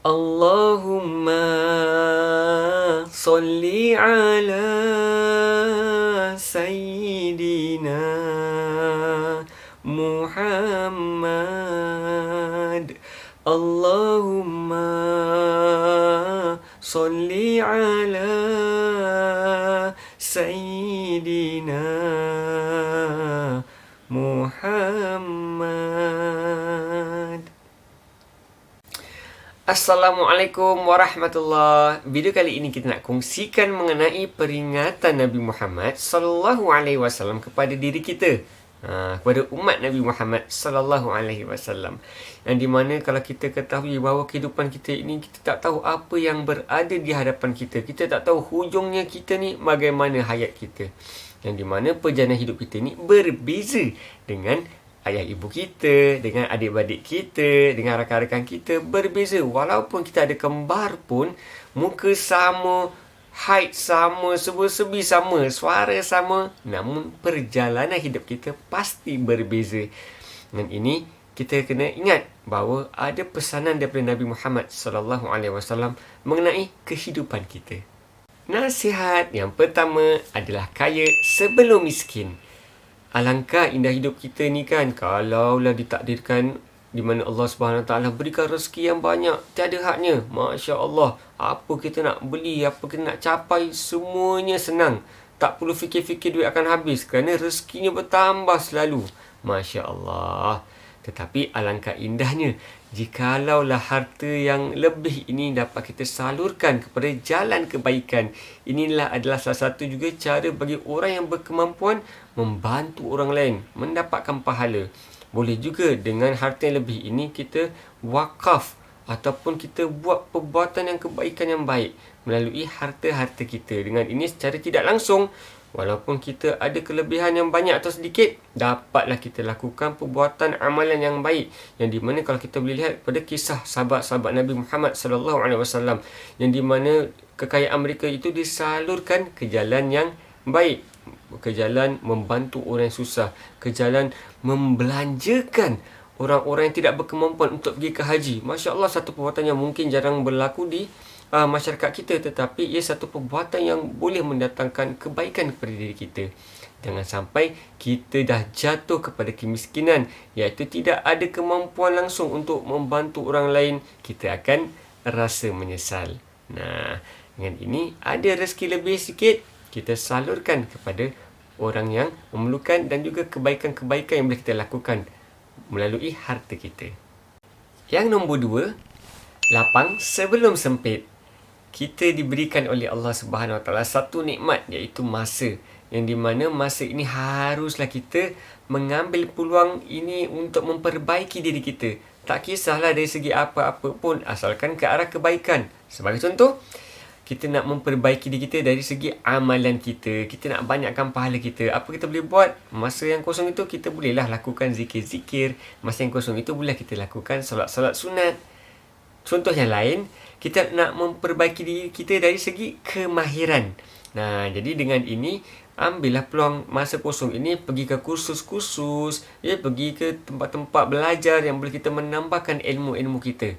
Allahumma salli ala Sayyidina Muhammad. Allahumma salli ala Sayyidina Muhammad. Assalamualaikum warahmatullahi. Video kali ini kita nak kongsikan mengenai peringatan Nabi Muhammad sallallahu alaihi wasallam kepada diri kita, kepada umat Nabi Muhammad sallallahu alaihi wasallam. Yang di mana kalau kita ketahui bahawa kehidupan kita ini, kita tak tahu apa yang berada di hadapan kita. Kita tak tahu hujungnya kita ni bagaimana hayat kita. Yang di mana perjalanan hidup kita ni berbeza dengan ayah ibu kita, dengan adik-beradik kita, dengan rakan-rakan kita, berbeza. Walaupun kita ada kembar pun, muka sama, height sama, serba-serbi sama, suara sama, namun perjalanan hidup kita pasti berbeza. Dan ini kita kena ingat bahawa ada pesanan daripada Nabi Muhammad sallallahu alaihi wasallam mengenai kehidupan kita. Nasihat yang pertama adalah kaya sebelum miskin. Alangkah indah hidup kita ni kan, kalaulah ditakdirkan di mana Allah SWT berikan rezeki yang banyak, tiada hadnya. Masya Allah, apa kita nak beli, apa kita nak capai, semuanya senang. Tak perlu fikir-fikir duit akan habis kerana rezekinya bertambah selalu. Masya Allah. Tetapi alangkah indahnya jikalaulah harta yang lebih ini dapat kita salurkan kepada jalan kebaikan. Inilah adalah salah satu juga cara bagi orang yang berkemampuan membantu orang lain mendapatkan pahala. Boleh juga dengan harta yang lebih ini kita wakaf ataupun kita buat perbuatan yang kebaikan yang baik melalui harta-harta kita. Dengan ini secara tidak langsung, walaupun kita ada kelebihan yang banyak atau sedikit, dapatlah kita lakukan perbuatan amalan yang baik. Yang di mana kalau kita boleh lihat pada kisah sahabat-sahabat Nabi Muhammad sallallahu alaihi wasallam, yang di mana kekayaan mereka itu disalurkan ke jalan yang baik, ke jalan membantu orang yang susah, ke jalan membelanjakan orang-orang yang tidak berkemampuan untuk pergi ke haji. Masya Allah, satu perbuatan yang mungkin jarang berlaku di masyarakat kita, tetapi ia satu perbuatan yang boleh mendatangkan kebaikan kepada diri kita. Jangan sampai kita dah jatuh kepada kemiskinan, iaitu tidak ada kemampuan langsung untuk membantu orang lain, kita akan rasa menyesal. Nah, dengan ini ada rezeki lebih sikit, kita salurkan kepada orang yang memerlukan dan juga kebaikan-kebaikan yang boleh kita lakukan melalui harta kita. Yang nombor 2, lapang sebelum sempit. Kita diberikan oleh Allah Subhanahu Wa Taala satu nikmat, iaitu masa. Yang di mana masa ini haruslah kita mengambil peluang ini untuk memperbaiki diri kita. Tak kisahlah dari segi apa-apa pun, asalkan ke arah kebaikan. Sebagai contoh, kita nak memperbaiki diri kita dari segi amalan kita. Kita nak banyakkan pahala kita. Apa kita boleh buat? Masa yang kosong itu kita bolehlah lakukan zikir-zikir. Masa yang kosong itu boleh kita lakukan solat-solat sunat. Contoh yang lain, kita nak memperbaiki diri kita dari segi kemahiran. Nah, jadi dengan ini, ambillah peluang masa kosong ini, pergi ke kursus-kursus, pergi ke tempat-tempat belajar yang boleh kita menambahkan ilmu-ilmu kita.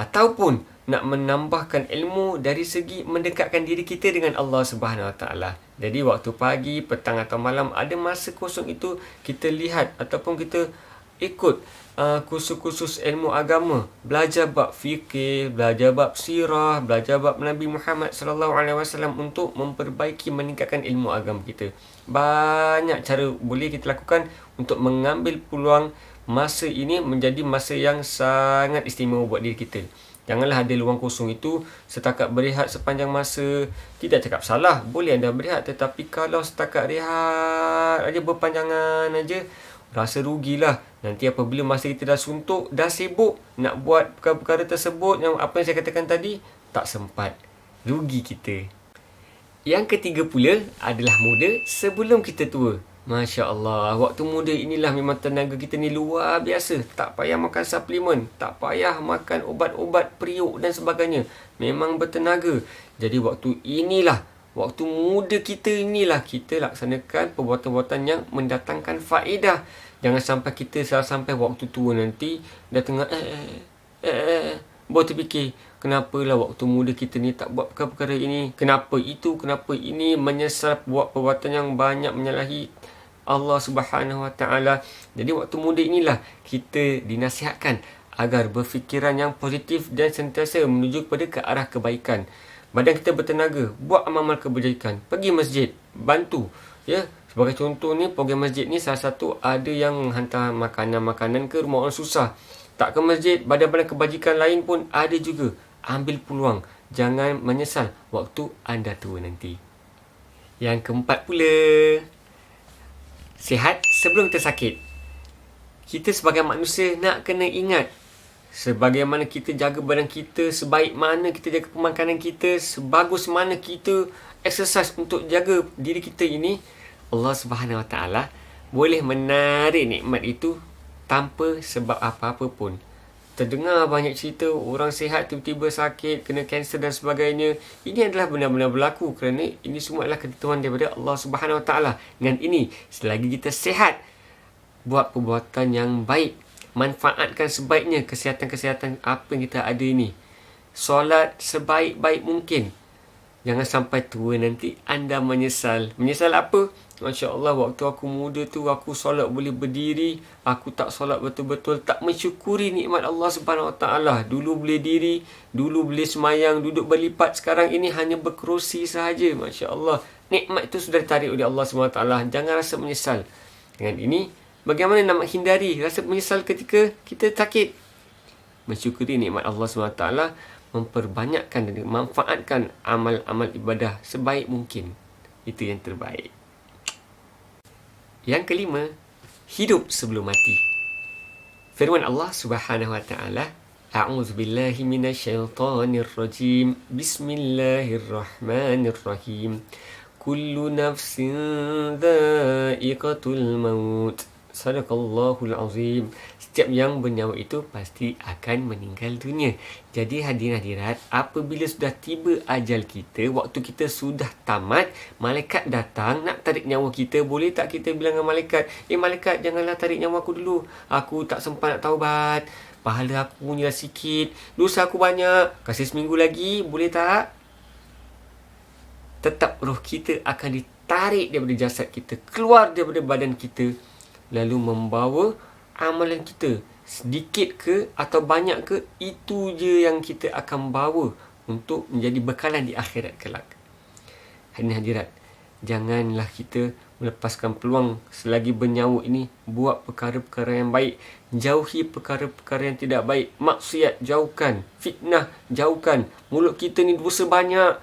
Ataupun nak menambahkan ilmu dari segi mendekatkan diri kita dengan Allah Subhanahu Wa Taala. Jadi waktu pagi, petang atau malam ada masa kosong itu, kita lihat ataupun kita ikut kursus-kursus ilmu agama, belajar bab fikih, belajar bab sirah, belajar bab Nabi Muhammad sallallahu alaihi wasallam untuk memperbaiki, meningkatkan ilmu agama kita. Banyak cara boleh kita lakukan untuk mengambil peluang masa ini menjadi masa yang sangat istimewa buat diri kita. Janganlah ada luang kosong itu setakat berehat sepanjang masa. Tidak cakap salah, boleh anda berehat, tetapi kalau setakat rehat aja, berpanjangan aja, rasa rugilah. Nanti apabila masa kita dah suntuk, dah sibuk nak buat perkara-perkara tersebut, yang apa yang saya katakan tadi, tak sempat. Rugi kita. Yang ketiga pula adalah muda sebelum kita tua. Masya Allah, waktu muda inilah memang tenaga kita ni luar biasa. Tak payah makan suplemen, tak payah makan ubat-ubat periuk dan sebagainya. Memang bertenaga. Jadi waktu inilah, waktu muda kita inilah kita laksanakan perbuatan-perbuatan yang mendatangkan faedah. Jangan sampai kita salah sampai waktu tua nanti dah tengah Baru terfikir, kenapalah waktu muda kita ni tak buat perkara-perkara ini, kenapa itu, kenapa ini, menyesal buat perbuatan yang banyak menyalahi Allah Subhanahu Wa Taala. Jadi waktu muda inilah kita dinasihatkan agar berfikiran yang positif dan sentiasa menuju kepada ke arah kebaikan. Badan kita bertenaga, buat amal-amal kebajikan, pergi masjid, bantu. Ya, sebagai contoh ni, program masjid ni salah satu ada yang hantar makanan-makanan ke rumah orang susah. Tak ke masjid, badan-badan kebajikan lain pun ada juga. Ambil peluang, jangan menyesal waktu anda tua nanti. Yang keempat pula, sihat sebelum kita sakit. Kita sebagai manusia nak kena ingat, sebagaimana kita jaga badan kita, sebaik mana kita jaga pemakanan kita, sebagus mana kita exercise untuk jaga diri kita ini, Allah Subhanahu Wa Taala boleh menarik nikmat itu tanpa sebab apa-apa pun. Terdengar banyak cerita orang sihat tiba-tiba sakit, kena kanser dan sebagainya. Ini adalah benar-benar berlaku kerana ini semua adalah ketentuan daripada Allah Subhanahu Wa Taala. Dengan ini, selagi kita sihat, buat perbuatan yang baik, manfaatkan sebaiknya kesihatan-kesihatan apa yang kita ada ini. Solat sebaik-baik mungkin. Jangan sampai tua nanti anda menyesal. Menyesal apa? Masya Allah, waktu aku muda tu aku solat boleh berdiri, aku tak solat betul-betul, tak mensyukuri nikmat Allah Subhanahu Wa Taala. Dulu boleh diri, dulu boleh semayang, duduk berlipat, sekarang ini hanya berkerusi sahaja. Masya Allah, nikmat itu sudah ditarik oleh Allah Subhanahu Wa Taala. Jangan rasa menyesal. Dengan ini, bagaimana nak menghindari rasa menyesal ketika kita sakit? Mensyukuri nikmat Allah SWT, memperbanyakkan dan memanfaatkan amal-amal ibadah sebaik mungkin. Itu yang terbaik. Yang kelima, hidup sebelum mati. Firman Allah Subhanahu Wa Taala, A'udzu billahi minasyaitonir rajim. Bismillahirrahmanirrahim. Kullu nafsin dha'iqatul maut. Sadaqallahul azim. Setiap yang bernyawa itu pasti akan meninggal dunia. Jadi hadirin-hadirat, apabila sudah tiba ajal kita, waktu kita sudah tamat, malaikat datang nak tarik nyawa kita, boleh tak kita bilang dengan malaikat, malaikat janganlah tarik nyawa aku dulu, aku tak sempat nak taubat, pahala aku punya sikit, dosa aku banyak, kasih seminggu lagi, boleh tak? Tetap roh kita akan ditarik daripada jasad kita, keluar daripada badan kita, lalu membawa amalan kita, sedikit ke atau banyak ke, itu je yang kita akan bawa untuk menjadi bekalan di akhirat kelak. Hadirin-hadirat, janganlah kita melepaskan peluang selagi bernyawa ini, buat perkara-perkara yang baik, jauhi perkara-perkara yang tidak baik, maksiat jauhkan, fitnah jauhkan, mulut kita ni dosa banyak,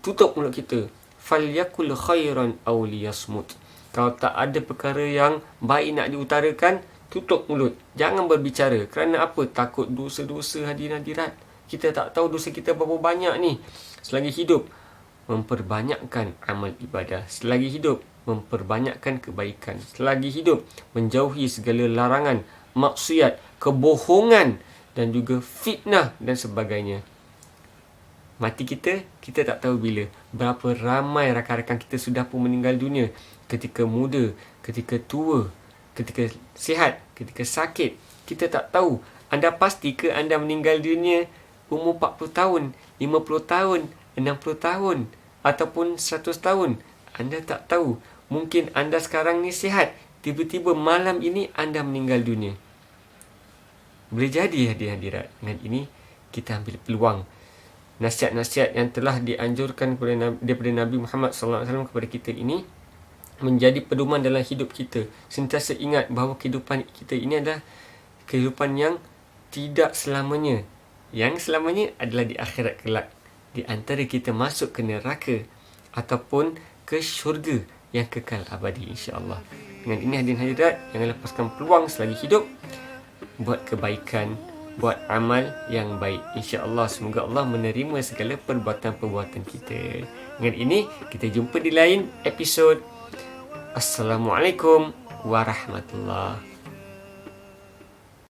tutup mulut kita. Falyakul khairan aw liyasmut. Kalau tak ada perkara yang baik nak diutarakan, tutup mulut. Jangan berbicara. Kerana apa? Takut dosa-dosa, hadirin-hadirat. Kita tak tahu dosa kita berapa banyak ni. Selagi hidup, memperbanyakkan amal ibadah. Selagi hidup, memperbanyakkan kebaikan. Selagi hidup, menjauhi segala larangan, maksiat, kebohongan dan juga fitnah dan sebagainya. Mati kita tak tahu bila. Berapa ramai rakan-rakan kita sudah pun meninggal dunia. Ketika muda, ketika tua, ketika sihat, ketika sakit. Kita tak tahu. Anda pasti ke anda meninggal dunia umur 40 tahun, 50 tahun, 60 tahun ataupun 100 tahun? Anda tak tahu. Mungkin anda sekarang ni sihat, tiba-tiba malam ini anda meninggal dunia. Boleh jadi hadirat. Dengan ini kita ambil peluang. Nasihat-nasihat yang telah dianjurkan daripada Nabi Muhammad SAW kepada kita ini menjadi pedoman dalam hidup kita. Sentiasa ingat bahawa kehidupan kita ini adalah kehidupan yang tidak selamanya. Yang selamanya adalah di akhirat kelak. Di antara kita masuk ke neraka ataupun ke syurga yang kekal abadi, insya-Allah. Dengan ini hadirin hadirat, jangan lepaskan peluang selagi hidup, buat kebaikan, buat amal yang baik. InsyaAllah, semoga Allah menerima segala perbuatan-perbuatan kita. Dengan ini, kita jumpa di lain episod. Assalamualaikum warahmatullahi